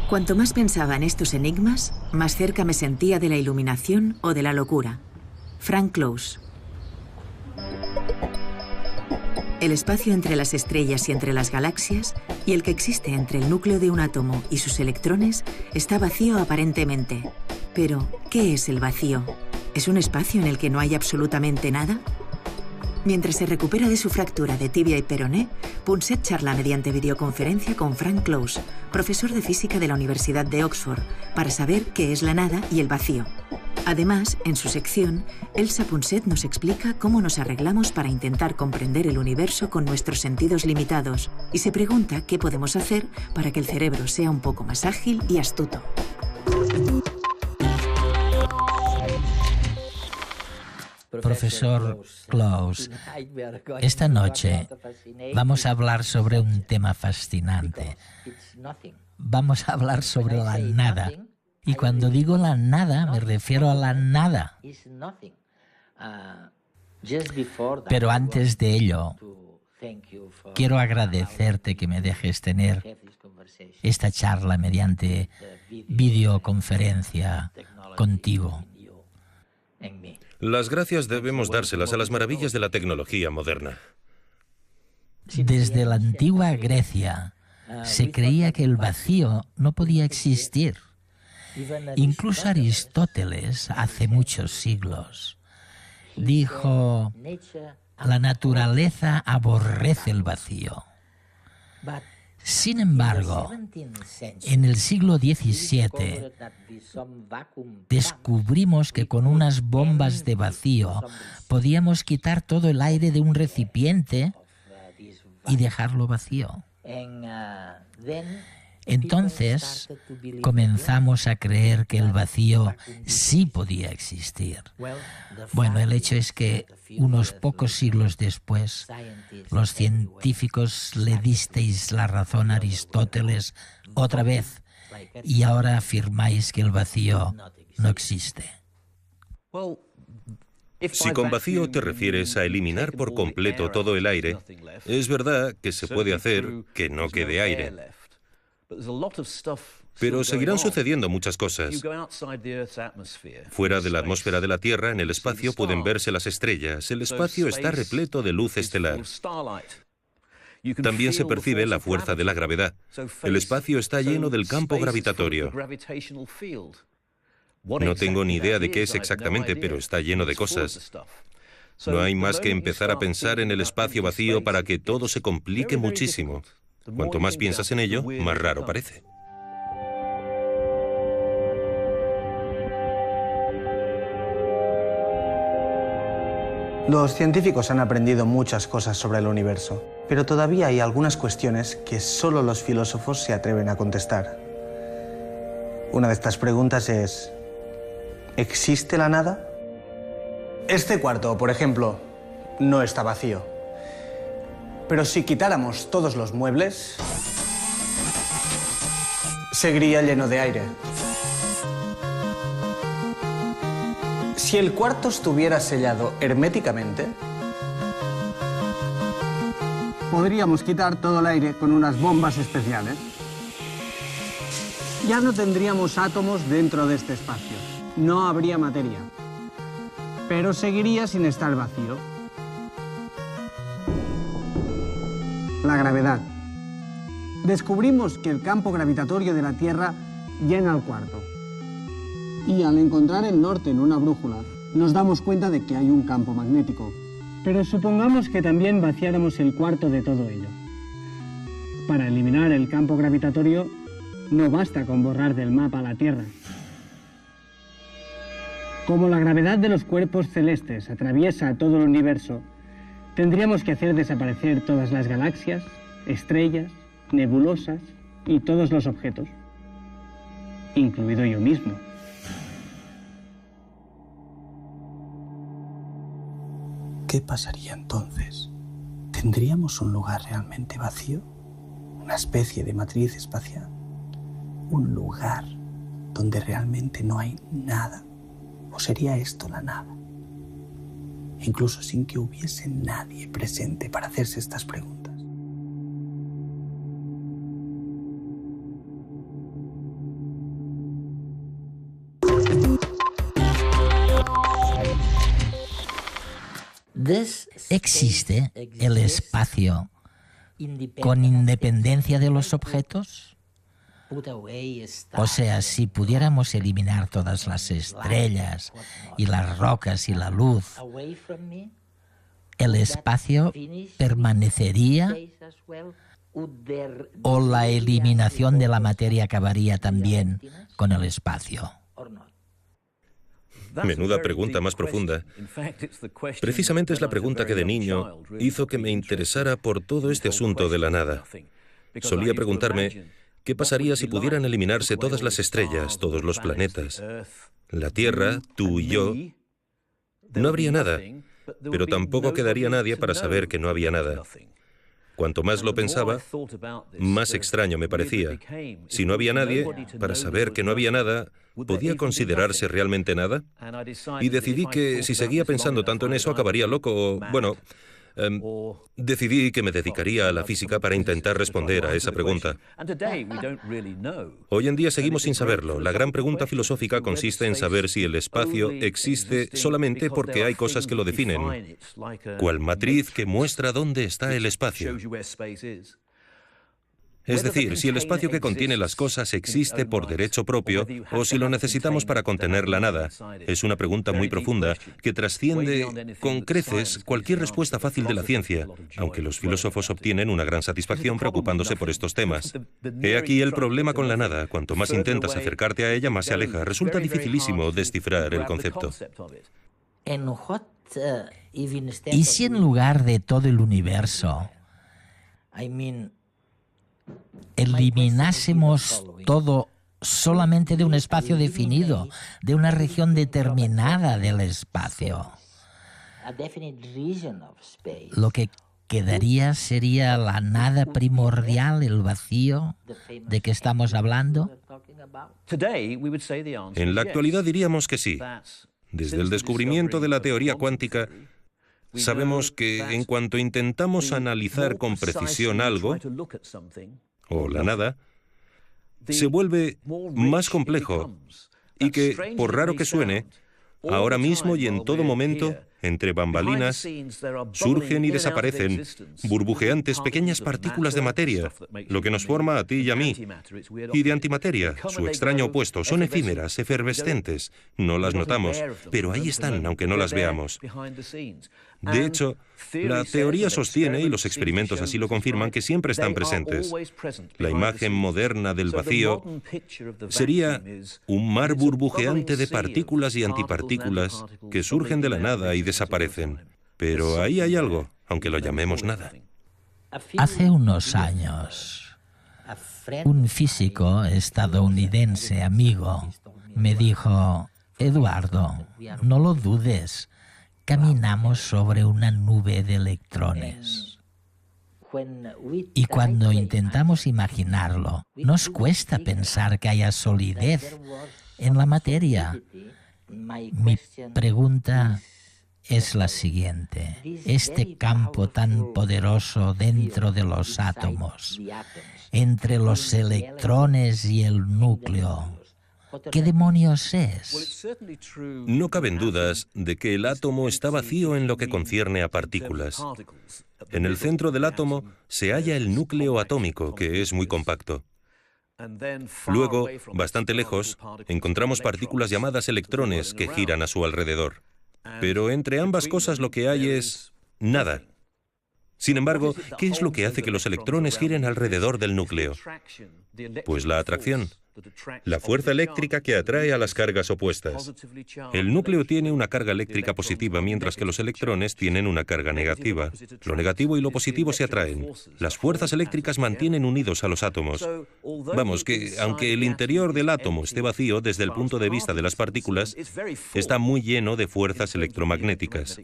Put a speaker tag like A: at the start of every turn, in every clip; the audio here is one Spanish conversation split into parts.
A: Cuanto más pensaba en estos enigmas, más cerca me sentía de la iluminación o de la locura. Frank Close. El espacio entre las estrellas y entre las galaxias, y el que existe entre el núcleo de un átomo y sus electrones, está vacío aparentemente. Pero, ¿qué es el vacío? ¿Es un espacio en el que no hay absolutamente nada? Mientras se recupera de su fractura de tibia y peroné, Punset charla mediante videoconferencia con Frank Close, profesor de física de la Universidad de Oxford, para saber qué es la nada y el vacío. Además, en su sección, Elsa Punset nos explica cómo nos arreglamos para intentar comprender el universo con nuestros sentidos limitados y se pregunta qué podemos hacer para que el cerebro sea un poco más ágil y astuto.
B: Profesor Close, esta noche vamos a hablar sobre un tema fascinante. Vamos a hablar sobre la nada. Y cuando digo la nada, me refiero a la nada. Pero antes de ello, quiero agradecerte que me dejes tener esta charla mediante videoconferencia contigo.
C: Las gracias debemos dárselas a las maravillas de la tecnología moderna.
B: Desde la antigua Grecia se creía que el vacío no podía existir. Incluso Aristóteles, hace muchos siglos, dijo: la naturaleza aborrece el vacío. Sin embargo, en el siglo XVII descubrimos que con unas bombas de vacío podíamos quitar todo el aire de un recipiente y dejarlo vacío. Entonces comenzamos a creer que el vacío sí podía existir. Bueno, el hecho es que unos pocos siglos después, los científicos le disteis la razón a Aristóteles otra vez y ahora afirmáis que el vacío no existe.
C: Si con vacío te refieres a eliminar por completo todo el aire, es verdad que se puede hacer que no quede aire. Pero seguirán sucediendo muchas cosas. Fuera de la atmósfera de la Tierra, en el espacio, pueden verse las estrellas. El espacio está repleto de luz estelar. También se percibe la fuerza de la gravedad. El espacio está lleno del campo gravitatorio. No tengo ni idea de qué es exactamente, pero está lleno de cosas. No hay más que empezar a pensar en el espacio vacío para que todo se complique muchísimo. Cuanto más piensas en ello, más raro parece.
D: Los científicos han aprendido muchas cosas sobre el universo, pero todavía hay algunas cuestiones que solo los filósofos se atreven a contestar. Una de estas preguntas es: ¿existe la nada? Este cuarto, por ejemplo, no está vacío. Pero si quitáramos todos los muebles, seguiría lleno de aire. Si el cuarto estuviera sellado herméticamente, podríamos quitar todo el aire con unas bombas especiales. Ya no tendríamos átomos dentro de este espacio. No habría materia. Pero seguiría sin estar vacío. La gravedad. Descubrimos que el campo gravitatorio de la Tierra llena el cuarto. Y al encontrar el norte en una brújula, nos damos cuenta de que hay un campo magnético. Pero supongamos que también vaciáramos el cuarto de todo ello. Para eliminar el campo gravitatorio, no basta con borrar del mapa la Tierra. Como la gravedad de los cuerpos celestes atraviesa todo el universo, tendríamos que hacer desaparecer todas las galaxias, estrellas, nebulosas y todos los objetos, incluido yo mismo. ¿Qué pasaría entonces? ¿Tendríamos un lugar realmente vacío? ¿Una especie de matriz espacial? ¿Un lugar donde realmente no hay nada? ¿O sería esto la nada? Incluso sin que hubiese nadie presente para hacerse estas preguntas.
B: ¿Existe el espacio con independencia de los objetos? O sea, si pudiéramos eliminar todas las estrellas y las rocas y la luz, ¿el espacio permanecería? ¿O la eliminación de la materia acabaría también con el espacio?
C: Menuda pregunta más profunda. Precisamente es la pregunta que de niño hizo que me interesara por todo este asunto de la nada. Solía preguntarme, ¿qué pasaría si pudieran eliminarse todas las estrellas, todos los planetas? La Tierra, tú y yo, no habría nada, pero tampoco quedaría nadie para saber que no había nada. Cuanto más lo pensaba, más extraño me parecía. Si no había nadie, para saber que no había nada, ¿podía considerarse realmente nada? Y decidí que si seguía pensando tanto en eso, acabaría loco. Bueno, decidí que me dedicaría a la física para intentar responder a esa pregunta. Hoy en día seguimos sin saberlo. La gran pregunta filosófica consiste en saber si el espacio existe solamente porque hay cosas que lo definen, cual matriz que muestra dónde está el espacio. Es decir, si el espacio que contiene las cosas existe por derecho propio o si lo necesitamos para contener la nada. Es una pregunta muy profunda que trasciende con creces cualquier respuesta fácil de la ciencia, aunque los filósofos obtienen una gran satisfacción preocupándose por estos temas. He aquí el problema con la nada. Cuanto más intentas acercarte a ella, más se aleja. Resulta dificilísimo descifrar el concepto.
B: ¿Y si en lugar de todo el universo eliminásemos todo solamente de un espacio definido, de una región determinada del espacio? Lo que quedaría sería la nada primordial, el vacío de que estamos hablando.
C: En la actualidad diríamos que sí. Desde el descubrimiento de la teoría cuántica, sabemos que en cuanto intentamos analizar con precisión algo, o la nada, se vuelve más complejo y que, por raro que suene, ahora mismo y en todo momento, entre bambalinas, surgen y desaparecen burbujeantes pequeñas partículas de materia, lo que nos forma a ti y a mí, y de antimateria, su extraño opuesto. Son efímeras, efervescentes, no las notamos, pero ahí están, aunque no las veamos. De hecho, la teoría sostiene, y los experimentos así lo confirman, que siempre están presentes. La imagen moderna del vacío sería un mar burbujeante de partículas y antipartículas que surgen de la nada y desaparecen. Pero ahí hay algo, aunque lo llamemos nada.
B: Hace unos años, un físico estadounidense amigo me dijo: Eduardo, no lo dudes, caminamos sobre una nube de electrones. Y cuando intentamos imaginarlo, nos cuesta pensar que haya solidez en la materia. Mi pregunta es la siguiente: este campo tan poderoso dentro de los átomos, entre los electrones y el núcleo, ¿qué demonios es?
C: No caben dudas de que el átomo está vacío en lo que concierne a partículas. En el centro del átomo se halla el núcleo atómico, que es muy compacto. Luego, bastante lejos, encontramos partículas llamadas electrones que giran a su alrededor. Pero entre ambas cosas lo que hay es nada. Sin embargo, ¿qué es lo que hace que los electrones giren alrededor del núcleo? Pues la atracción, la fuerza eléctrica que atrae a las cargas opuestas. El núcleo tiene una carga eléctrica positiva, mientras que los electrones tienen una carga negativa. Lo negativo y lo positivo se atraen. Las fuerzas eléctricas mantienen unidos a los átomos. Vamos, que aunque el interior del átomo esté vacío desde el punto de vista de las partículas, está muy lleno de fuerzas electromagnéticas.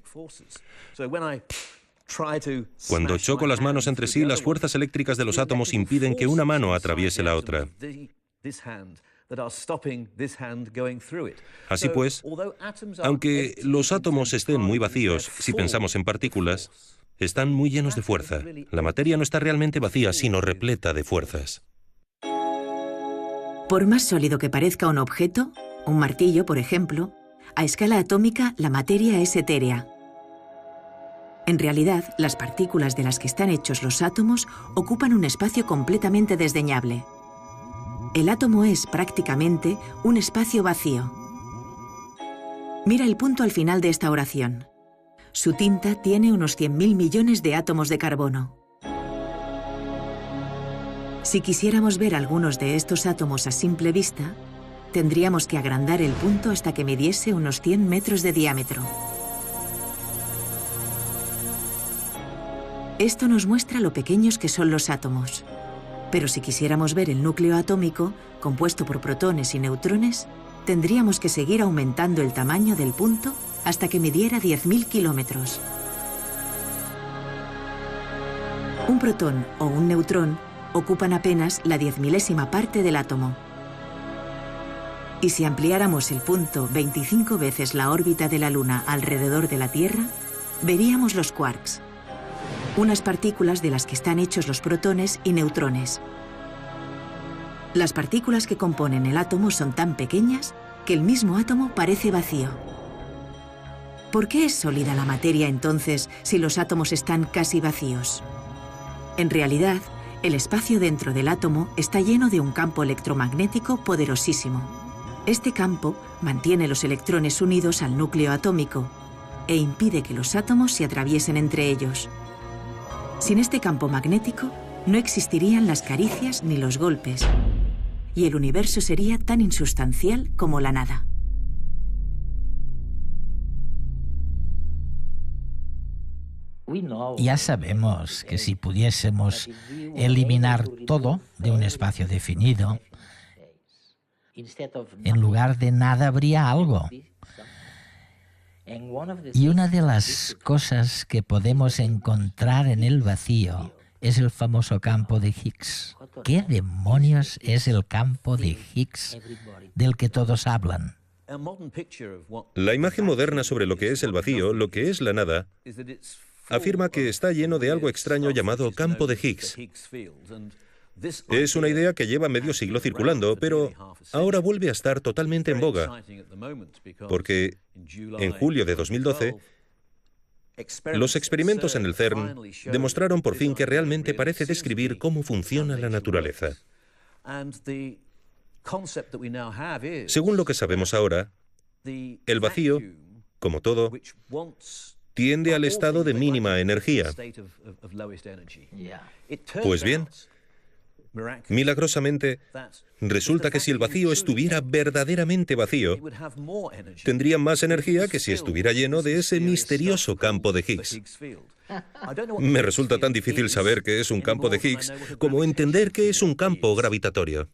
C: Cuando choco las manos entre sí, las fuerzas eléctricas de los átomos impiden que una mano atraviese la otra. Así pues, aunque los átomos estén muy vacíos, si pensamos en partículas, están muy llenos de fuerza. La materia no está realmente vacía, sino repleta de fuerzas.
A: Por más sólido que parezca un objeto, un martillo, por ejemplo, a escala atómica la materia es etérea. En realidad, las partículas de las que están hechos los átomos ocupan un espacio completamente desdeñable. El átomo es, prácticamente, un espacio vacío. Mira el punto al final de esta oración. Su tinta tiene unos 100.000 millones de átomos de carbono. Si quisiéramos ver algunos de estos átomos a simple vista, tendríamos que agrandar el punto hasta que midiese unos 100 metros de diámetro. Esto nos muestra lo pequeños que son los átomos. Pero si quisiéramos ver el núcleo atómico, compuesto por protones y neutrones, tendríamos que seguir aumentando el tamaño del punto hasta que midiera 10.000 kilómetros. Un protón o un neutrón ocupan apenas la 10.000ª parte del átomo. Y si ampliáramos el punto 25 veces la órbita de la Luna alrededor de la Tierra, veríamos los quarks, unas partículas de las que están hechos los protones y neutrones. Las partículas que componen el átomo son tan pequeñas que el mismo átomo parece vacío. ¿Por qué es sólida la materia entonces si los átomos están casi vacíos? En realidad, el espacio dentro del átomo está lleno de un campo electromagnético poderosísimo. Este campo mantiene los electrones unidos al núcleo atómico e impide que los átomos se atraviesen entre ellos. Sin este campo magnético, no existirían las caricias ni los golpes, y el universo sería tan insustancial como la nada.
B: Ya sabemos que si pudiésemos eliminar todo de un espacio definido, en lugar de nada habría algo. Y una de las cosas que podemos encontrar en el vacío es el famoso campo de Higgs. ¿Qué demonios es el campo de Higgs del que todos hablan?
C: La imagen moderna sobre lo que es el vacío, lo que es la nada, afirma que está lleno de algo extraño llamado campo de Higgs. Es una idea que lleva medio siglo circulando, pero ahora vuelve a estar totalmente en boga, porque en julio de 2012, los experimentos en el CERN demostraron por fin que realmente parece describir cómo funciona la naturaleza. Según lo que sabemos ahora, el vacío, como todo, tiende al estado de mínima energía. Pues bien, milagrosamente, resulta que si el vacío estuviera verdaderamente vacío, tendría más energía que si estuviera lleno de ese misterioso campo de Higgs. Me resulta tan difícil saber qué es un campo de Higgs como entender qué es un campo gravitatorio.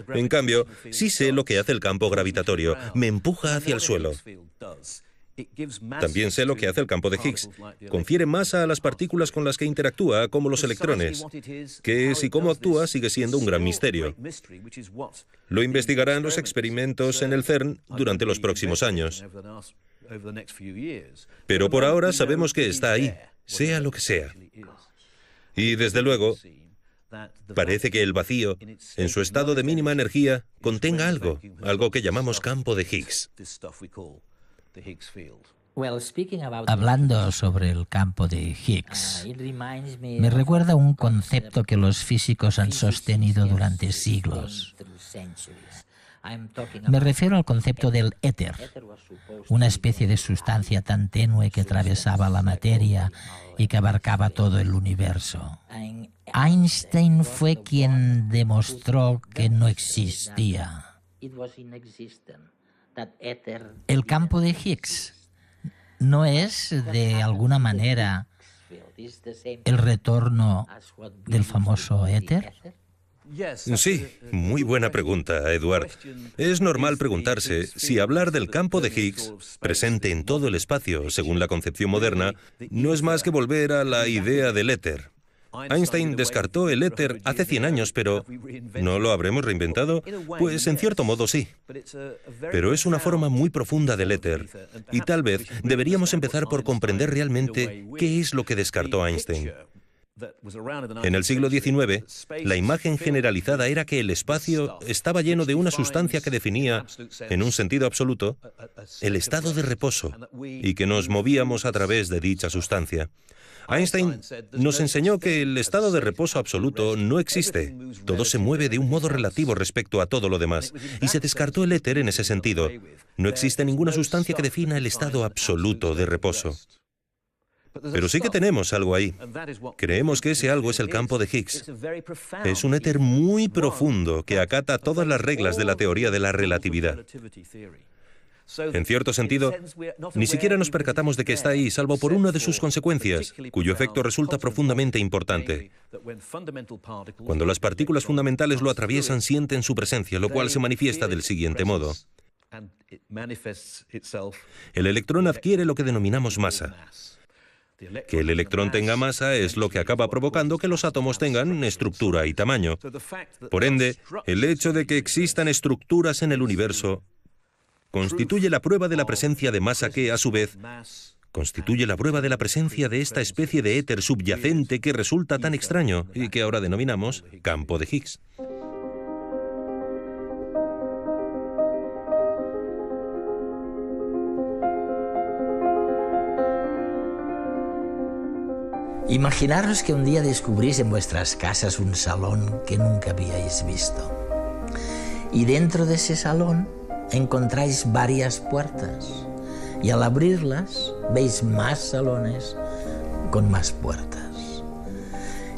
C: En cambio, sí sé lo que hace el campo gravitatorio. Me empuja hacia el suelo. También sé lo que hace el campo de Higgs. Confiere masa a las partículas con las que interactúa, como los electrones. Qué es y cómo actúa sigue siendo un gran misterio. Lo investigarán los experimentos en el CERN durante los próximos años. Pero por ahora sabemos que está ahí, sea lo que sea. Y desde luego, parece que el vacío, en su estado de mínima energía, contenga algo que llamamos campo de Higgs.
B: Hablando sobre el campo de Higgs, me recuerda un concepto que los físicos han sostenido durante siglos. Me refiero al concepto del éter, una especie de sustancia tan tenue que atravesaba la materia y que abarcaba todo el universo. Einstein fue quien demostró que no existía. El campo de Higgs no es, de alguna manera, el retorno del famoso éter.
C: Sí, muy buena pregunta, Edward. Es normal preguntarse si hablar del campo de Higgs, presente en todo el espacio según la concepción moderna, no es más que volver a la idea del éter. Einstein descartó el éter hace 100 años, pero ¿no lo habremos reinventado? Pues en cierto modo sí. Pero es una forma muy profunda del éter, y tal vez deberíamos empezar por comprender realmente qué es lo que descartó Einstein. En el siglo XIX, la imagen generalizada era que el espacio estaba lleno de una sustancia que definía, en un sentido absoluto, el estado de reposo, y que nos movíamos a través de dicha sustancia. Einstein nos enseñó que el estado de reposo absoluto no existe. Todo se mueve de un modo relativo respecto a todo lo demás. Y se descartó el éter en ese sentido. No existe ninguna sustancia que defina el estado absoluto de reposo. Pero sí que tenemos algo ahí. Creemos que ese algo es el campo de Higgs. Es un éter muy profundo que acata todas las reglas de la teoría de la relatividad. En cierto sentido, ni siquiera nos percatamos de que está ahí, salvo por una de sus consecuencias, cuyo efecto resulta profundamente importante. Cuando las partículas fundamentales lo atraviesan, sienten su presencia, lo cual se manifiesta del siguiente modo. El electrón adquiere lo que denominamos masa. Que el electrón tenga masa es lo que acaba provocando que los átomos tengan estructura y tamaño. Por ende, el hecho de que existan estructuras en el universo constituye la prueba de la presencia de masa que, a su vez, constituye la prueba de la presencia de esta especie de éter subyacente que resulta tan extraño y que ahora denominamos campo de Higgs.
B: Imaginaros que un día descubrís en vuestras casas un salón que nunca habíais visto. Y dentro de ese salón encontráis varias puertas. Y al abrirlas veis más salones con más puertas.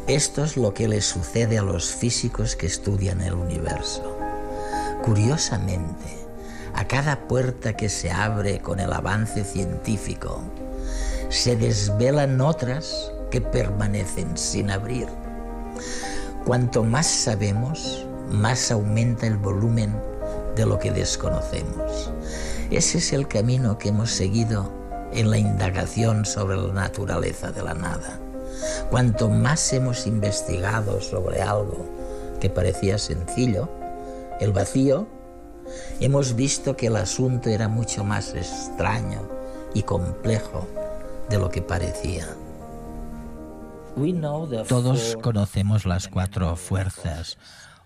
B: Esto es lo que les sucede a los físicos que estudian el universo. Curiosamente, a cada puerta que se abre con el avance científico, se desvelan otras que permanecen sin abrir. Cuanto más sabemos, más aumenta el volumen de lo que desconocemos. Ese es el camino que hemos seguido en la indagación sobre la naturaleza de la nada. Cuanto más hemos investigado sobre algo que parecía sencillo, el vacío, hemos visto que el asunto era mucho más extraño y complejo de lo que parecía. Todos conocemos las 4 fuerzas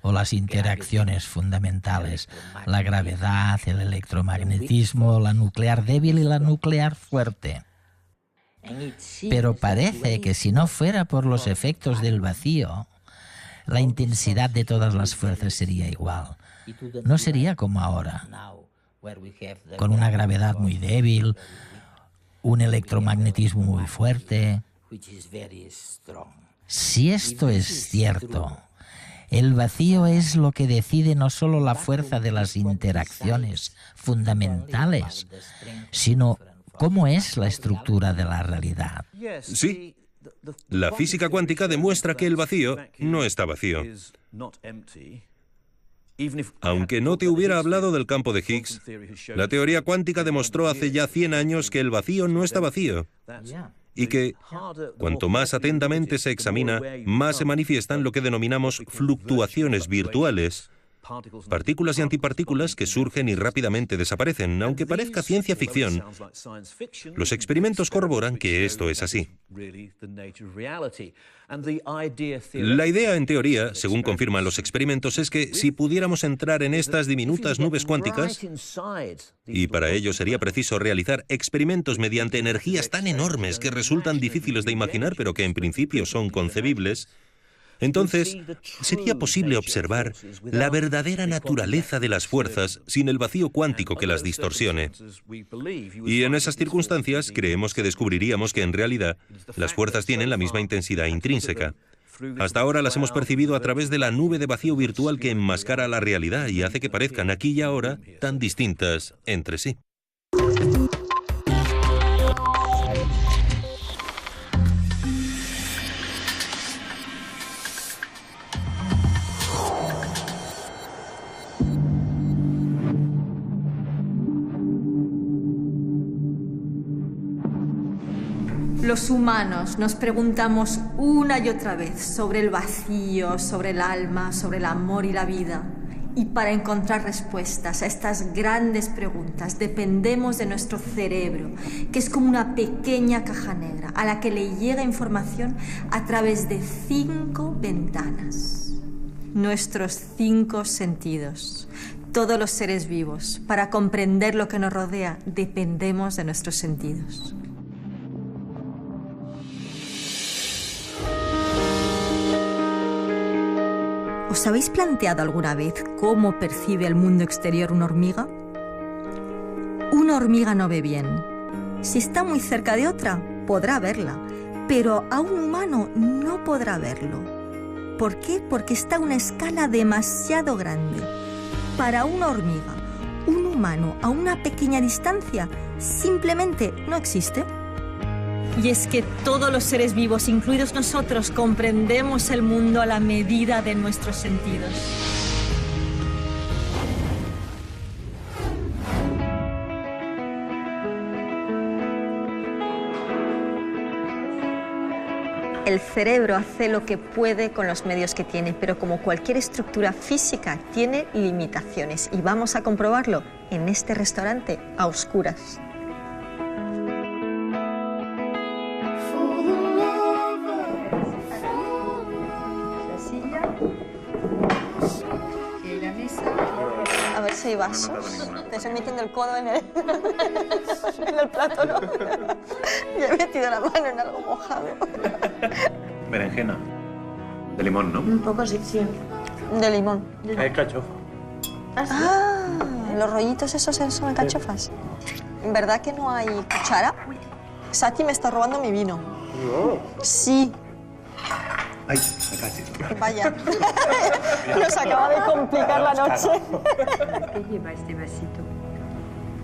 B: o las interacciones fundamentales: la gravedad, el electromagnetismo, la nuclear débil y la nuclear fuerte. Pero parece que si no fuera por los efectos del vacío, la intensidad de todas las fuerzas sería igual. No sería como ahora, con una gravedad muy débil, un electromagnetismo muy fuerte. Si esto es cierto, el vacío es lo que decide no solo la fuerza de las interacciones fundamentales, sino cómo es la estructura de la realidad.
C: Sí, la física cuántica demuestra que el vacío no está vacío. Aunque no te hubiera hablado del campo de Higgs, la teoría cuántica demostró hace ya 100 años que el vacío no está vacío. Y que, cuanto más atentamente se examina, más se manifiestan lo que denominamos fluctuaciones virtuales, partículas y antipartículas que surgen y rápidamente desaparecen. Aunque parezca ciencia ficción, los experimentos corroboran que esto es así. La idea, en teoría, según confirman los experimentos, es que si pudiéramos entrar en estas diminutas nubes cuánticas, y para ello sería preciso realizar experimentos mediante energías tan enormes que resultan difíciles de imaginar, pero que en principio son concebibles, entonces sería posible observar la verdadera naturaleza de las fuerzas sin el vacío cuántico que las distorsione. Y en esas circunstancias creemos que descubriríamos que en realidad las fuerzas tienen la misma intensidad intrínseca. Hasta ahora las hemos percibido a través de la nube de vacío virtual que enmascara la realidad y hace que parezcan aquí y ahora tan distintas entre sí.
E: Los humanos nos preguntamos una y otra vez sobre el vacío, sobre el alma, sobre el amor y la vida. Y para encontrar respuestas a estas grandes preguntas dependemos de nuestro cerebro, que es como una pequeña caja negra a la que le llega información a través de 5 ventanas. Nuestros 5 sentidos. Todos los seres vivos, para comprender lo que nos rodea, dependemos de nuestros sentidos. ¿Os habéis planteado alguna vez cómo percibe el mundo exterior una hormiga? Una hormiga no ve bien. Si está muy cerca de otra, podrá verla, pero a un humano no podrá verlo. ¿Por qué? Porque está a una escala demasiado grande. Para una hormiga, un humano a una pequeña distancia simplemente no existe. Y es que todos los seres vivos, incluidos nosotros, comprendemos el mundo a la medida de nuestros sentidos. El cerebro hace lo que puede con los medios que tiene, pero como cualquier estructura física tiene limitaciones. Y vamos a comprobarlo en este restaurante a oscuras. A ver si hay vasos. Te estoy metiendo el codo en el plato, ¿no? Ya he metido la mano en algo mojado.
F: Berenjena. De limón, ¿no?
G: Un poco sí, sí.
E: De limón.
F: Hay cachofa.
E: Ah, los rollitos esos son alcachofas. ¿En verdad que no hay cuchara? Sati me está robando mi vino.
F: No.
E: Sí.
F: Ay, casi.
E: Vaya. Nos acaba de complicar la noche.
G: ¿Qué lleva este vasito?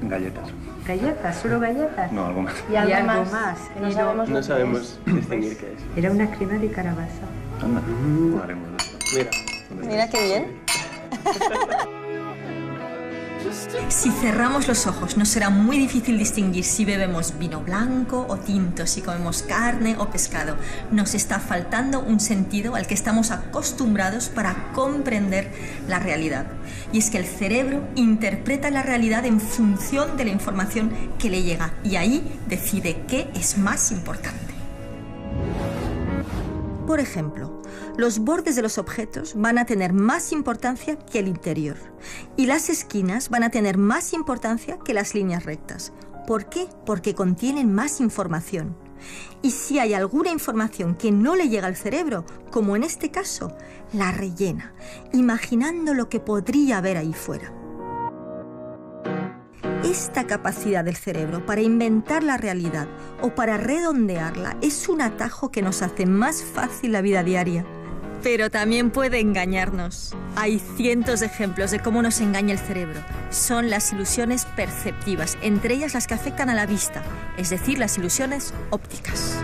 F: Galletas.
G: ¿Galletas? ¿Solo galletas?
F: No, algo más.
G: ¿Y algo más? Que no sabemos
H: No
G: lo que
H: sabemos
G: es.
H: distinguir qué es.
G: Era una crema de calabaza.
F: Anda, haremos esto.
H: Mira.
E: Mira qué bien. Si cerramos los ojos, nos será muy difícil distinguir si bebemos vino blanco o tinto, si comemos carne o pescado. Nos está faltando un sentido al que estamos acostumbrados para comprender la realidad. Y es que el cerebro interpreta la realidad en función de la información que le llega y ahí decide qué es más importante. Por ejemplo, los bordes de los objetos van a tener más importancia que el interior y las esquinas van a tener más importancia que las líneas rectas. ¿Por qué? Porque contienen más información. Y si hay alguna información que no le llega al cerebro, como en este caso, la rellena, imaginando lo que podría haber ahí fuera. Esta capacidad del cerebro para inventar la realidad o para redondearla es un atajo que nos hace más fácil la vida diaria. Pero también puede engañarnos. Hay cientos de ejemplos de cómo nos engaña el cerebro. Son las ilusiones perceptivas, entre ellas las que afectan a la vista, es decir, las ilusiones ópticas.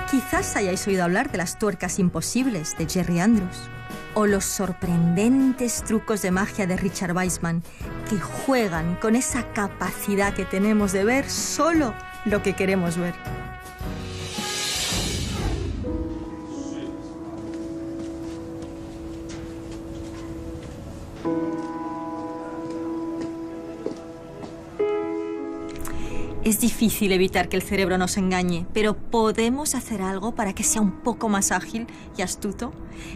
E: Quizás hayáis oído hablar de las tuercas imposibles de Jerry Andrews o los sorprendentes trucos de magia de Richard Wiseman que juegan con esa capacidad que tenemos de ver solo lo que queremos ver. Es difícil evitar que el cerebro nos engañe, pero ¿podemos hacer algo para que sea un poco más ágil y astuto?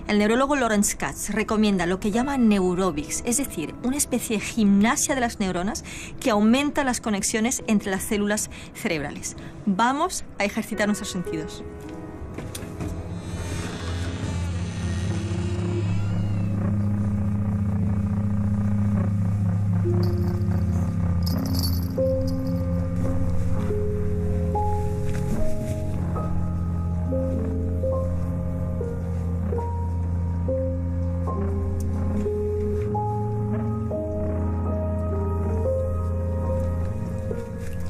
E: El neurólogo Lawrence Katz recomienda lo que llama neurobics, es decir, una especie de gimnasia de las neuronas que aumenta las conexiones entre las células cerebrales. Vamos a ejercitar nuestros sentidos.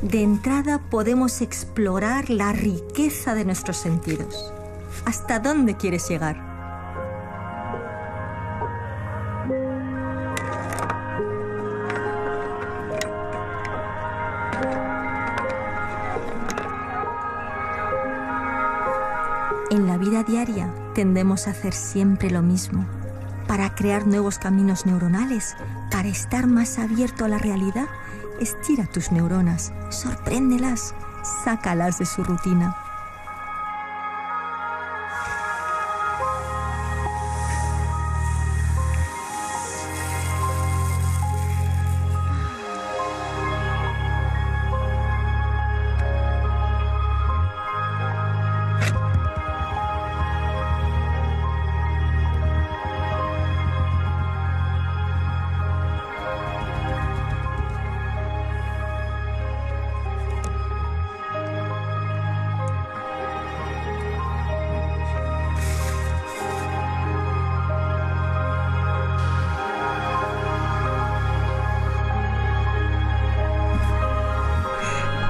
E: De entrada podemos explorar la riqueza de nuestros sentidos. ¿Hasta dónde quieres llegar? En la vida diaria tendemos a hacer siempre lo mismo. Para crear nuevos caminos neuronales, para estar más abierto a la realidad, estira tus neuronas, sorpréndelas, sácalas de su rutina.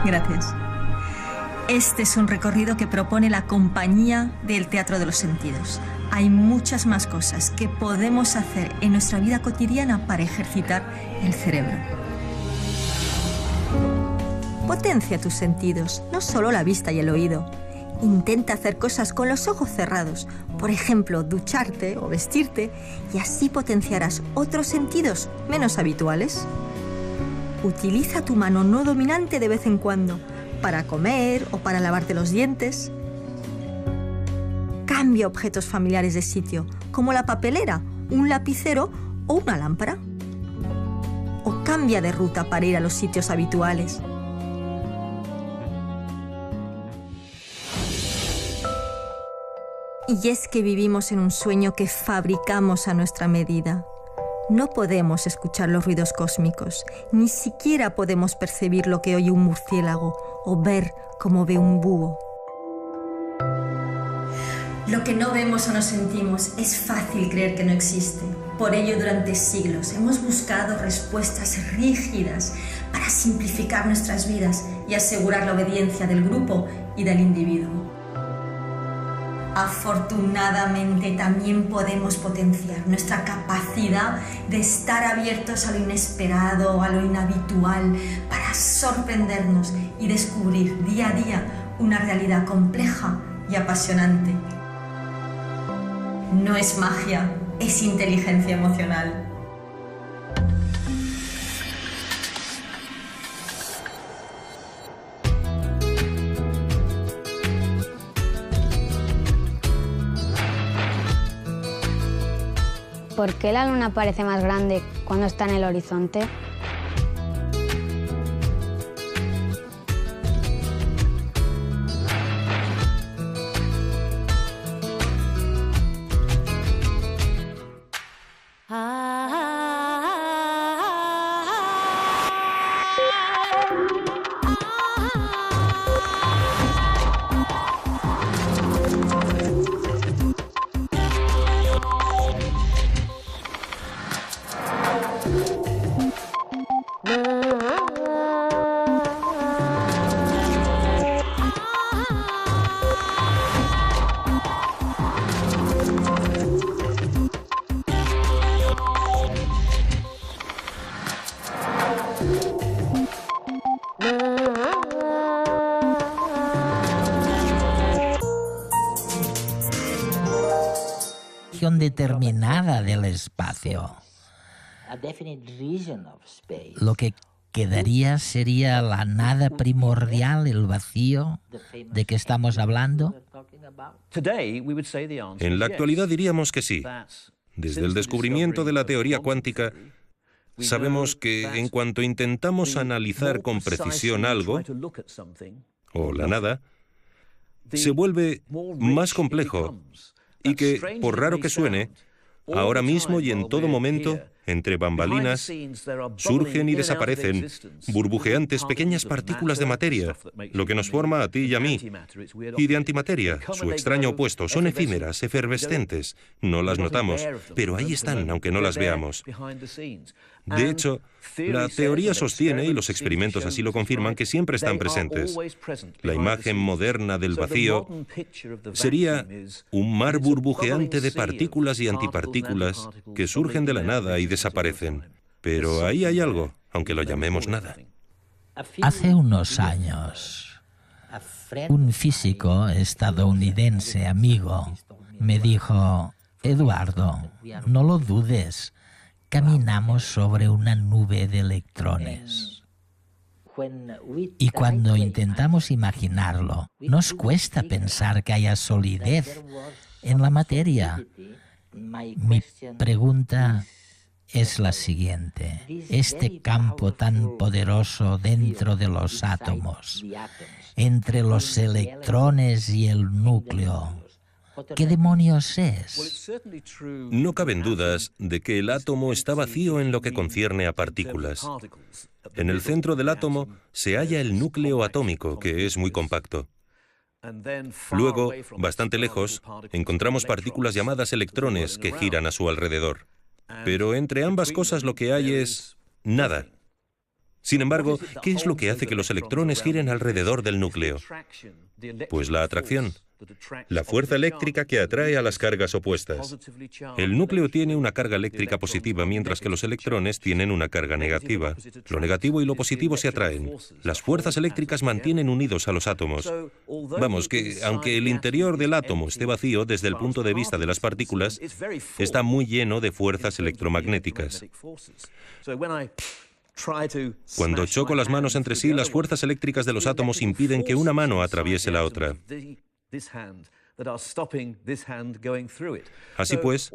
E: Gracias. Este es un recorrido que propone la Compañía del Teatro de los Sentidos. Hay muchas más cosas que podemos hacer en nuestra vida cotidiana para ejercitar el cerebro. Potencia tus sentidos, no solo la vista y el oído. Intenta hacer cosas con los ojos cerrados, por ejemplo, ducharte o vestirte, y así potenciarás otros sentidos menos habituales. Utiliza tu mano no dominante de vez en cuando, para comer o para lavarte los dientes. Cambia objetos familiares de sitio, como la papelera, un lapicero o una lámpara. O cambia de ruta para ir a los sitios habituales. Y es que vivimos en un sueño que fabricamos a nuestra medida. No podemos escuchar los ruidos cósmicos, ni siquiera podemos percibir lo que oye un murciélago o ver cómo ve un búho. Lo que no vemos o no sentimos es fácil creer que no existe. Por ello, durante siglos hemos buscado respuestas rígidas para simplificar nuestras vidas y asegurar la obediencia del grupo y del individuo. Afortunadamente también podemos potenciar nuestra capacidad de estar abiertos a lo inesperado, a lo inhabitual, para sorprendernos y descubrir día a día una realidad compleja y apasionante. No es magia, es inteligencia emocional.
H: ¿Por qué la luna parece más grande cuando está en el horizonte?
B: Determinada del espacio. Lo que quedaría sería la nada primordial, el vacío de que estamos hablando.
C: En la actualidad diríamos que sí. Desde el descubrimiento de la teoría cuántica, sabemos que en cuanto intentamos analizar con precisión algo, o la nada, se vuelve más complejo y que, por raro que suene, ahora mismo y en todo momento, entre bambalinas, surgen y desaparecen burbujeantes pequeñas partículas de materia, lo que nos forma a ti y a mí, y de antimateria, su extraño opuesto. Son efímeras, efervescentes, no las notamos, pero ahí están, aunque no las veamos. De hecho, la teoría sostiene, y los experimentos así lo confirman, que siempre están presentes. La imagen moderna del vacío sería un mar burbujeante de partículas y antipartículas que surgen de la nada y desaparecen. Pero ahí hay algo, aunque lo llamemos nada.
B: Hace unos años Un físico estadounidense amigo me dijo: Eduardo, no lo dudes, caminamos sobre una nube de electrones. Y cuando intentamos imaginarlo, nos cuesta pensar que haya solidez en la materia. Mi pregunta es la siguiente: este campo tan poderoso dentro de los átomos, entre los electrones y el núcleo, ¿qué demonios es?
C: No caben dudas de que el átomo está vacío en lo que concierne a partículas. En el centro del átomo se halla el núcleo atómico, que es muy compacto. Luego, bastante lejos, encontramos partículas llamadas electrones que giran a su alrededor. Pero entre ambas cosas lo que hay es nada. Sin embargo, ¿qué es lo que hace que los electrones giren alrededor del núcleo? Pues la atracción, la fuerza eléctrica que atrae a las cargas opuestas. El núcleo tiene una carga eléctrica positiva, mientras que los electrones tienen una carga negativa. Lo negativo y lo positivo se atraen. Las fuerzas eléctricas mantienen unidos a los átomos. Vamos, que aunque el interior del átomo esté vacío desde el punto de vista de las partículas, está muy lleno de fuerzas electromagnéticas. Cuando choco las manos entre sí, las fuerzas eléctricas de los átomos impiden que una mano atraviese la otra. Así pues,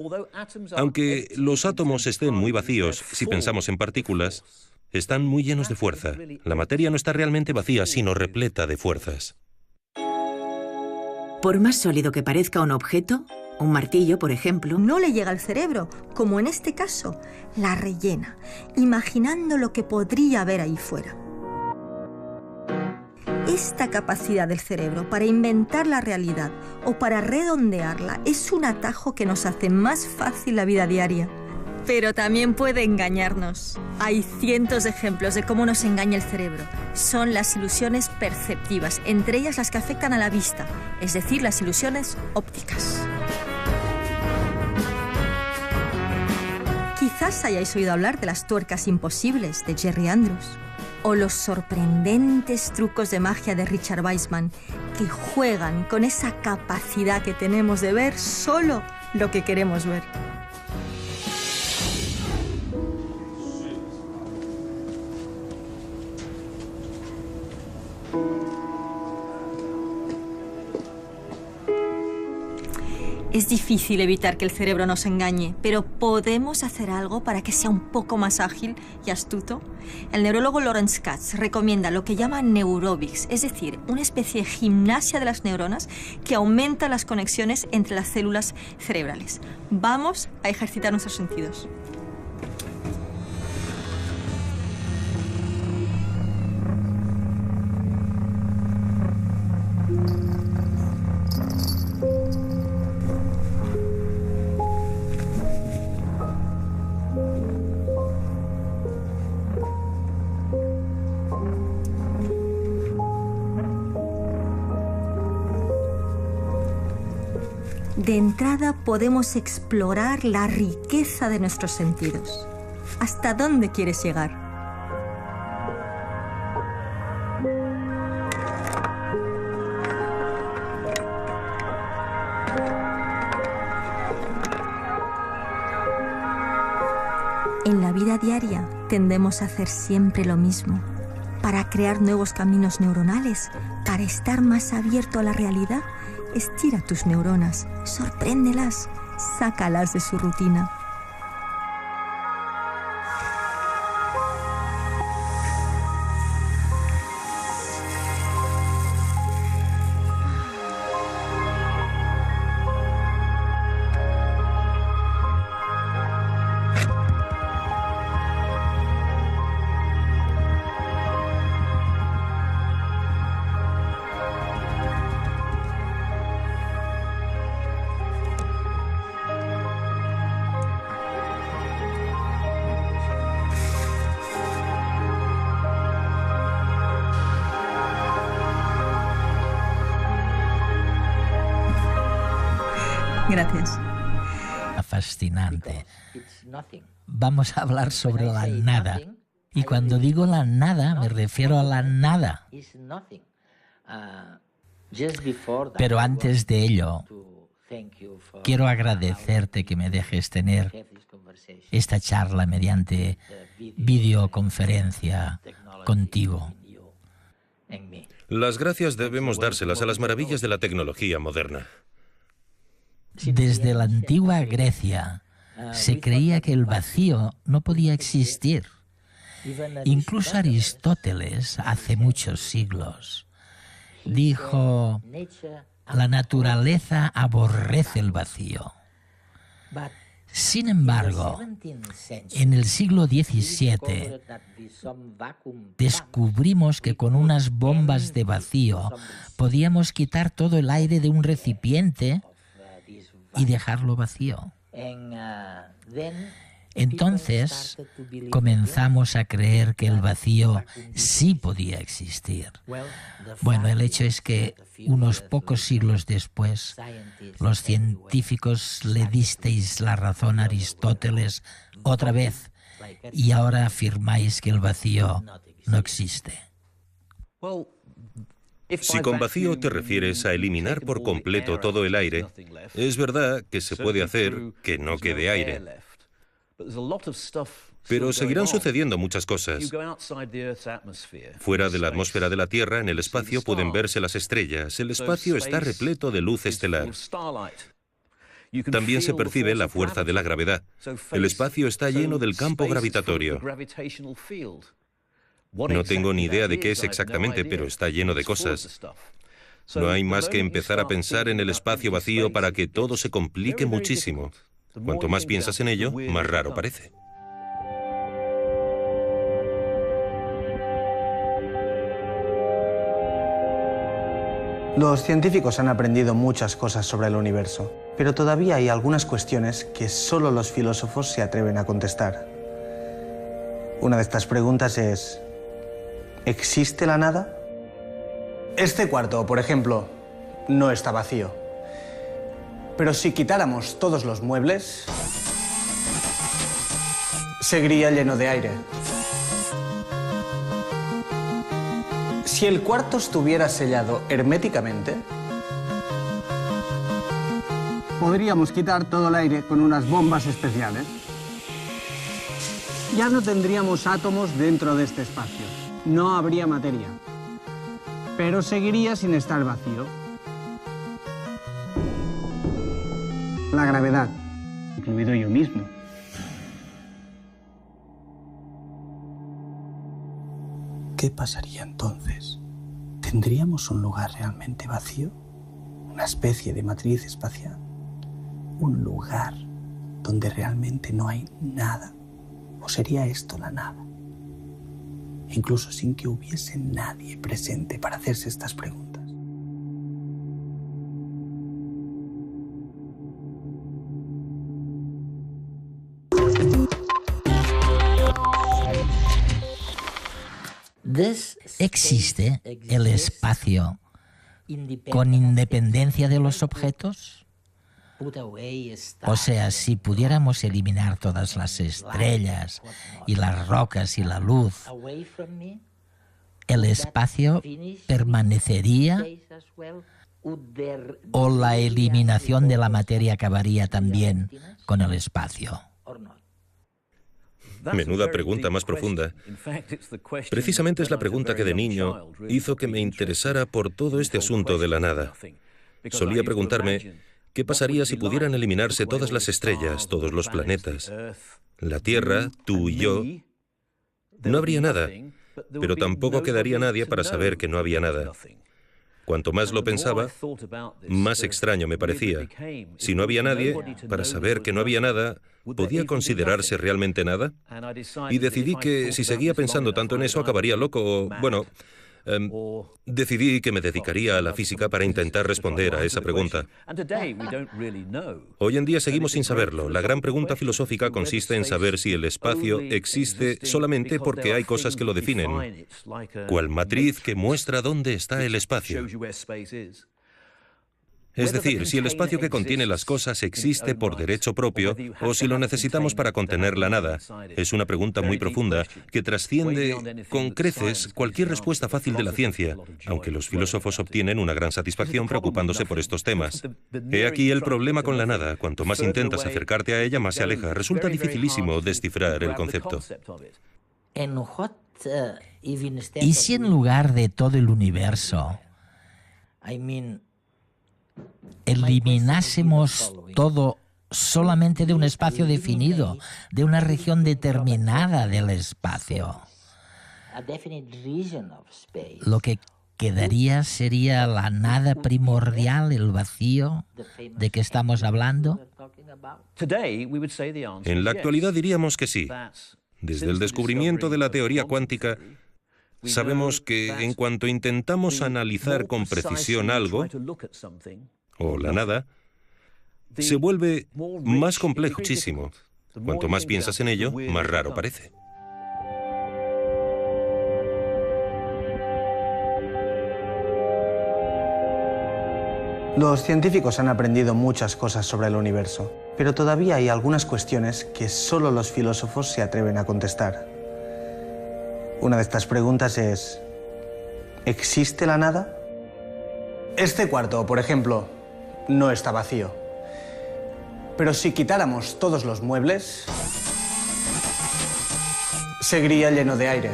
C: aunque los átomos estén muy vacíos, si pensamos en partículas, están muy llenos de fuerza. La materia no está realmente vacía, sino repleta de fuerzas.
A: Por más sólido que parezca un objeto, un martillo, por ejemplo,
E: no le llega al cerebro, como en este caso, la rellena, imaginando lo que podría haber ahí fuera. Esta capacidad del cerebro para inventar la realidad o para redondearla es un atajo que nos hace más fácil la vida diaria. Pero también puede engañarnos. Hay cientos de ejemplos de cómo nos engaña el cerebro. Son las ilusiones perceptivas, entre ellas las que afectan a la vista, es decir, las ilusiones ópticas. Quizás hayáis oído hablar de las tuercas imposibles de Jerry Andrews o los sorprendentes trucos de magia de Richard Wiseman, que juegan con esa capacidad que tenemos de ver solo lo que queremos ver. Es difícil evitar que el cerebro nos engañe, pero ¿podemos hacer algo para que sea un poco más ágil y astuto? El neurólogo Lawrence Katz recomienda lo que llama neurobics, es decir, una especie de gimnasia de las neuronas que aumenta las conexiones entre las células cerebrales. Vamos a ejercitar nuestros sentidos. De entrada podemos explorar la riqueza de nuestros sentidos. ¿Hasta dónde quieres llegar? En la vida diaria tendemos a hacer siempre lo mismo. Para crear nuevos caminos neuronales, para estar más abierto a la realidad, estira tus neuronas, sorpréndelas, sácalas de su rutina. Gracias.
B: Fascinante. Vamos a hablar sobre la nada. Y cuando digo la nada, me refiero a la nada. Pero antes de ello, quiero agradecerte que me dejes tener esta charla mediante videoconferencia contigo.
C: Las gracias debemos dárselas a las maravillas de la tecnología moderna.
B: Desde la antigua Grecia se creía que el vacío no podía existir. Incluso Aristóteles, hace muchos siglos, dijo: la naturaleza aborrece el vacío. Sin embargo, en el siglo XVII descubrimos que con unas bombas de vacío podíamos quitar todo el aire de un recipiente y dejarlo vacío. Entonces comenzamos a creer que el vacío sí podía existir. Bueno, el hecho es que unos pocos siglos después, los científicos le disteis la razón a Aristóteles otra vez y ahora afirmáis que el vacío no existe.
C: Si con vacío te refieres a eliminar por completo todo el aire, es verdad que se puede hacer que no quede aire. Pero seguirán sucediendo muchas cosas. Fuera de la atmósfera de la Tierra, en el espacio, pueden verse las estrellas. El espacio está repleto de luz estelar. También se percibe la fuerza de la gravedad. El espacio está lleno del campo gravitatorio. No tengo ni idea de qué es exactamente, pero está lleno de cosas. No hay más que empezar a pensar en el espacio vacío para que todo se complique muchísimo. Cuanto más piensas en ello, más raro parece.
D: Los científicos han aprendido muchas cosas sobre el universo, pero todavía hay algunas cuestiones que solo los filósofos se atreven a contestar. Una de estas preguntas es: ¿existe la nada? Este cuarto, por ejemplo, no está vacío. Pero si quitáramos todos los muebles, seguiría lleno de aire. Si el cuarto estuviera sellado herméticamente, podríamos quitar todo el aire con unas bombas especiales. Ya no tendríamos átomos dentro de este espacio. No habría materia. Pero seguiría sin estar vacío. La gravedad, incluido yo mismo. ¿Qué pasaría entonces? ¿Tendríamos un lugar realmente vacío? ¿Una especie de matriz espacial? ¿Un lugar donde realmente no hay nada? ¿O sería esto la nada? Incluso sin que hubiese nadie presente para hacerse estas preguntas.
B: ¿Existe el espacio con independencia de los objetos? O sea, si pudiéramos eliminar todas las estrellas y las rocas y la luz, ¿el espacio permanecería? ¿O la eliminación de la materia acabaría también con el espacio?
C: Menuda pregunta más profunda. Precisamente es la pregunta que de niño hizo que me interesara por todo este asunto de la nada. Solía preguntarme, ¿qué pasaría si pudieran eliminarse todas las estrellas, todos los planetas? La Tierra, tú y yo. No habría nada, pero tampoco quedaría nadie para saber que no había nada. Cuanto más lo pensaba, más extraño me parecía. Si no había nadie, para saber que no había nada, ¿podía considerarse realmente nada? Y decidí que si seguía pensando tanto en eso, acabaría loco. Bueno, decidí que me dedicaría a la física para intentar responder a esa pregunta. Hoy en día seguimos sin saberlo. La gran pregunta filosófica consiste en saber si el espacio existe solamente porque hay cosas que lo definen, cual matriz que muestra dónde está el espacio. Es decir, si el espacio que contiene las cosas existe por derecho propio o si lo necesitamos para contener la nada, es una pregunta muy profunda que trasciende con creces cualquier respuesta fácil de la ciencia, aunque los filósofos obtienen una gran satisfacción preocupándose por estos temas. He aquí el problema con la nada. Cuanto más intentas acercarte a ella, más se aleja. Resulta dificilísimo descifrar el concepto.
B: ¿Y si en lugar de todo el universo eliminásemos todo solamente de un espacio definido, de una región determinada del espacio? Lo que quedaría sería la nada primordial, el vacío de que estamos hablando.
C: En la actualidad diríamos que sí. Desde el descubrimiento de la teoría cuántica, sabemos que en cuanto intentamos analizar con precisión algo, o la nada, se vuelve más complejo muchísimo. Cuanto más piensas en ello, más raro parece.
D: Los científicos han aprendido muchas cosas sobre el universo, pero todavía hay algunas cuestiones que solo los filósofos se atreven a contestar. Una de estas preguntas es: ¿existe la nada? Este cuarto, por ejemplo, no está vacío. Pero si quitáramos todos los muebles, seguiría lleno de aire.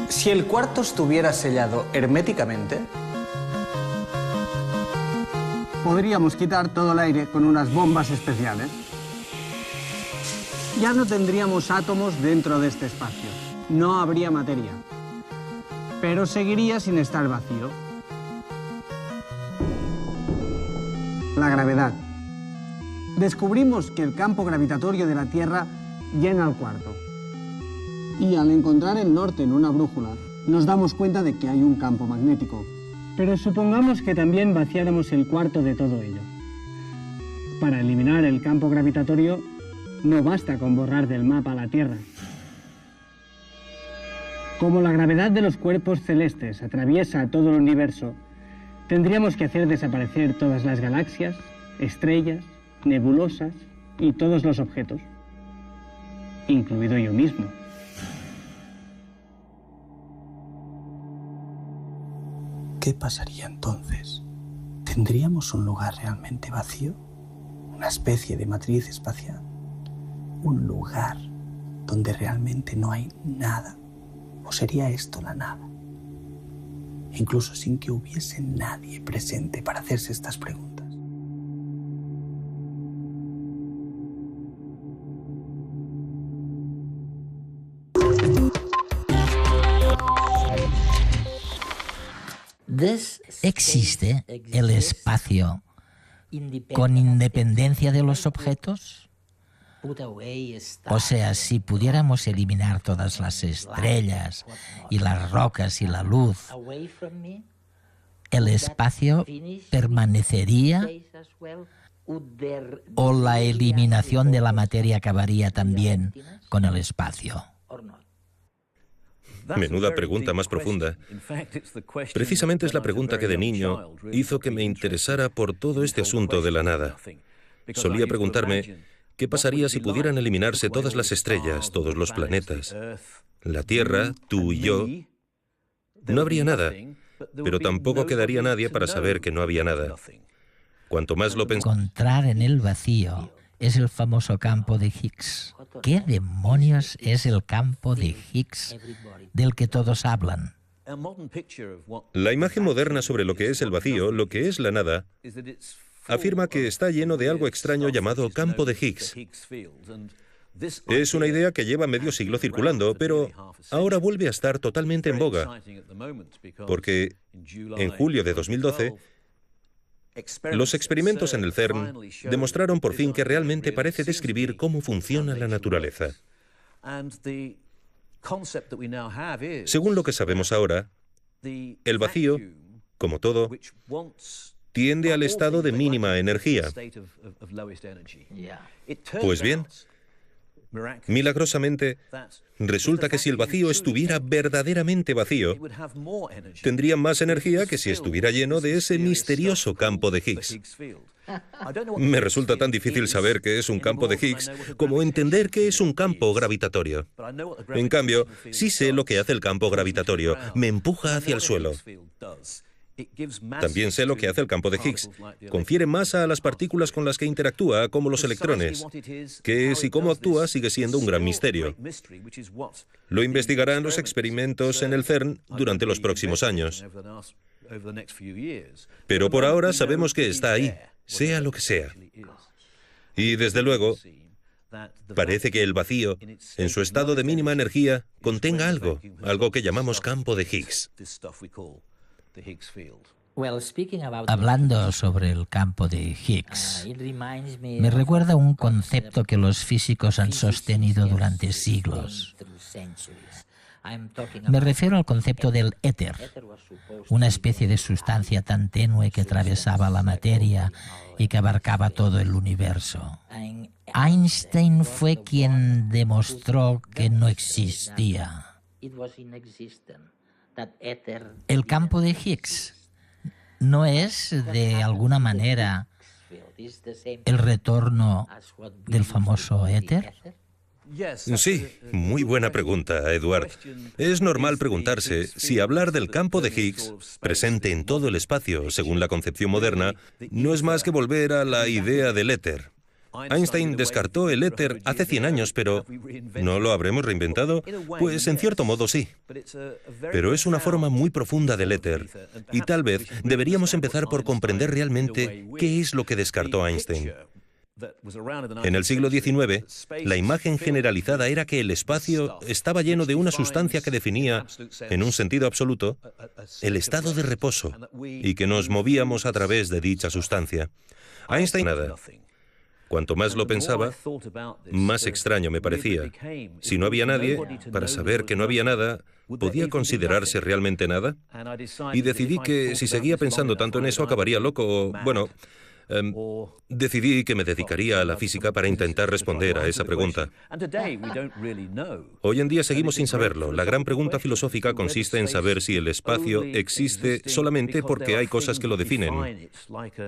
D: Si el cuarto estuviera sellado herméticamente, podríamos quitar todo el aire con unas bombas especiales. Ya no tendríamos átomos dentro de este espacio. No habría materia. Pero seguiría sin estar vacío. La gravedad. Descubrimos que el campo gravitatorio de la Tierra llena el cuarto. Y al encontrar el norte en una brújula, nos damos cuenta de que hay un campo magnético. Pero supongamos que también vaciáramos el cuarto de todo ello. Para eliminar el campo gravitatorio, no basta con borrar del mapa la Tierra. Como la gravedad de los cuerpos celestes atraviesa todo el universo, tendríamos que hacer desaparecer todas las galaxias, estrellas, nebulosas y todos los objetos, incluido yo mismo. ¿Qué pasaría entonces? ¿Tendríamos un lugar realmente vacío? ¿Una especie de matriz espacial? ¿Un lugar donde realmente no hay nada? ¿O sería esto la nada? Incluso sin que hubiese nadie presente para hacerse estas preguntas.
B: ¿Existe el espacio con independencia de los objetos? O sea, si pudiéramos eliminar todas las estrellas y las rocas y la luz, ¿el espacio permanecería? ¿O la eliminación de la materia acabaría también con el espacio?
C: Menuda pregunta más profunda. Precisamente es la pregunta que de niño hizo que me interesara por todo este asunto de la nada. Solía preguntarme, ¿qué pasaría si pudieran eliminarse todas las estrellas, todos los planetas? La Tierra, tú y yo, no habría nada, pero tampoco quedaría nadie para saber que no había nada. Cuanto más lo pensamos...
B: Encontrar en el vacío es el famoso campo de Higgs. ¿Qué demonios es el campo de Higgs del que todos hablan?
C: La imagen moderna sobre lo que es el vacío, lo que es la nada, afirma que está lleno de algo extraño llamado campo de Higgs. Es una idea que lleva medio siglo circulando, pero ahora vuelve a estar totalmente en boga, porque en julio de 2012, los experimentos en el CERN demostraron por fin que realmente parece describir cómo funciona la naturaleza. Según lo que sabemos ahora, el vacío, como todo, tiende al estado de mínima energía. Pues bien, Milagrosamente, resulta que si el vacío estuviera verdaderamente vacío, tendría más energía que si estuviera lleno de ese misterioso campo de Higgs. Me resulta tan difícil saber qué es un campo de Higgs como entender qué es un campo gravitatorio. En cambio, sí sé lo que hace el campo gravitatorio. Me empuja hacia el suelo. También sé lo que hace el campo de Higgs. Confiere masa a las partículas con las que interactúa, como los electrones. Qué es y cómo actúa sigue siendo un gran misterio. Lo investigarán los experimentos en el CERN durante los próximos años. Pero por ahora sabemos que está ahí, sea lo que sea. Y desde luego, parece que el vacío, en su estado de mínima energía, contenga algo que llamamos campo de Higgs.
B: Hablando sobre el campo de Higgs, me recuerda un concepto que los físicos han sostenido durante siglos. Me refiero al concepto del éter, una especie de sustancia tan tenue que atravesaba la materia y que abarcaba todo el universo. Einstein fue quien demostró que no existía. El campo de Higgs no es, de alguna manera, el retorno del famoso éter.
C: Sí, muy buena pregunta, Edward. Es normal preguntarse si hablar del campo de Higgs, presente en todo el espacio según la concepción moderna, no es más que volver a la idea del éter. Einstein descartó el éter hace 100 años, pero ¿no lo habremos reinventado? Pues en cierto modo sí. Pero es una forma muy profunda del éter, y tal vez deberíamos empezar por comprender realmente qué es lo que descartó Einstein. En el siglo XIX, la imagen generalizada era que el espacio estaba lleno de una sustancia que definía, en un sentido absoluto, el estado de reposo, y que nos movíamos a través de dicha sustancia. Einstein nada. Cuanto más lo pensaba, más extraño me parecía. Si no había nadie, para saber que no había nada, ¿podía considerarse realmente nada? Y decidí que si seguía pensando tanto en eso acabaría loco. Bueno, decidí que me dedicaría a la física para intentar responder a esa pregunta. Hoy en día seguimos sin saberlo. La gran pregunta filosófica consiste en saber si el espacio existe solamente porque hay cosas que lo definen,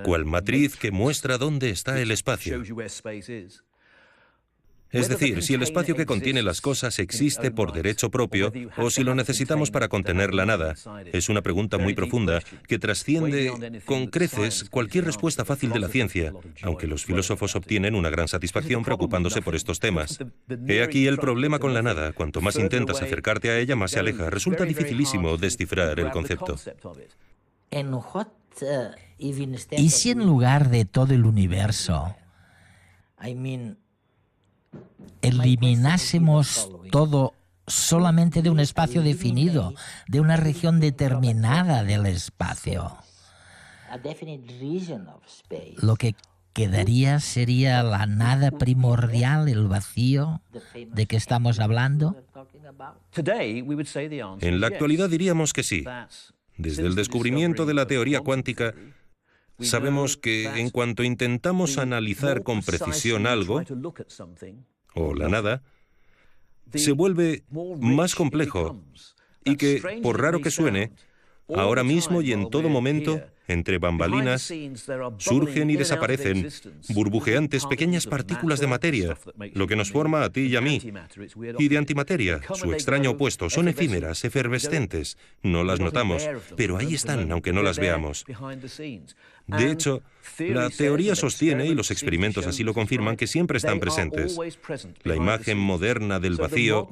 C: cual matriz que muestra dónde está el espacio. Es decir, si el espacio que contiene las cosas existe por derecho propio o si lo necesitamos para contener la nada. Es una pregunta muy profunda que trasciende con creces cualquier respuesta fácil de la ciencia, aunque los filósofos obtienen una gran satisfacción preocupándose por estos temas. He aquí el problema con la nada. Cuanto más intentas acercarte a ella, más se aleja. Resulta dificilísimo descifrar el concepto.
B: ¿Y si en lugar de todo el universo eliminásemos todo solamente de un espacio definido, de una región determinada del espacio? Lo que quedaría sería la nada primordial, el vacío de que estamos hablando.
C: En la actualidad diríamos que sí. Desde el descubrimiento de la teoría cuántica, sabemos que en cuanto intentamos analizar con precisión algo, o la nada, se vuelve más complejo y que, por raro que suene, ahora mismo y en todo momento, entre bambalinas, surgen y desaparecen burbujeantes pequeñas partículas de materia, lo que nos forma a ti y a mí, y de antimateria, su extraño opuesto. Son efímeras, efervescentes, no las notamos, pero ahí están, aunque no las veamos. De hecho, la teoría sostiene, y los experimentos así lo confirman, que siempre están presentes. La imagen moderna del vacío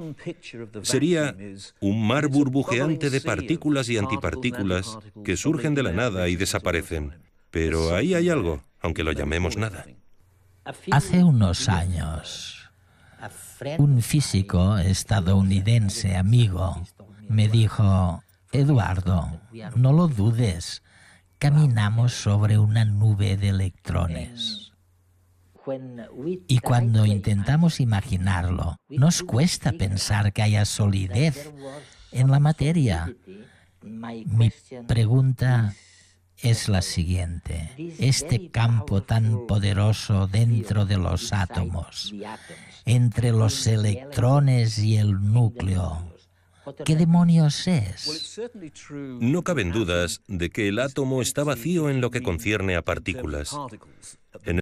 C: sería un mar burbujeante de partículas y antipartículas que surgen de la nada y desaparecen. Pero ahí hay algo, aunque lo llamemos nada.
B: Hace unos años, un físico estadounidense amigo me dijo: Eduardo, no lo dudes, caminamos sobre una nube de electrones. Y cuando intentamos imaginarlo, nos cuesta pensar que haya solidez en la materia. Mi pregunta es la siguiente. Este campo tan poderoso dentro de los átomos, entre los electrones y el núcleo, ¿qué demonios es?
C: No caben dudas de que el átomo está vacío en lo que concierne a partículas.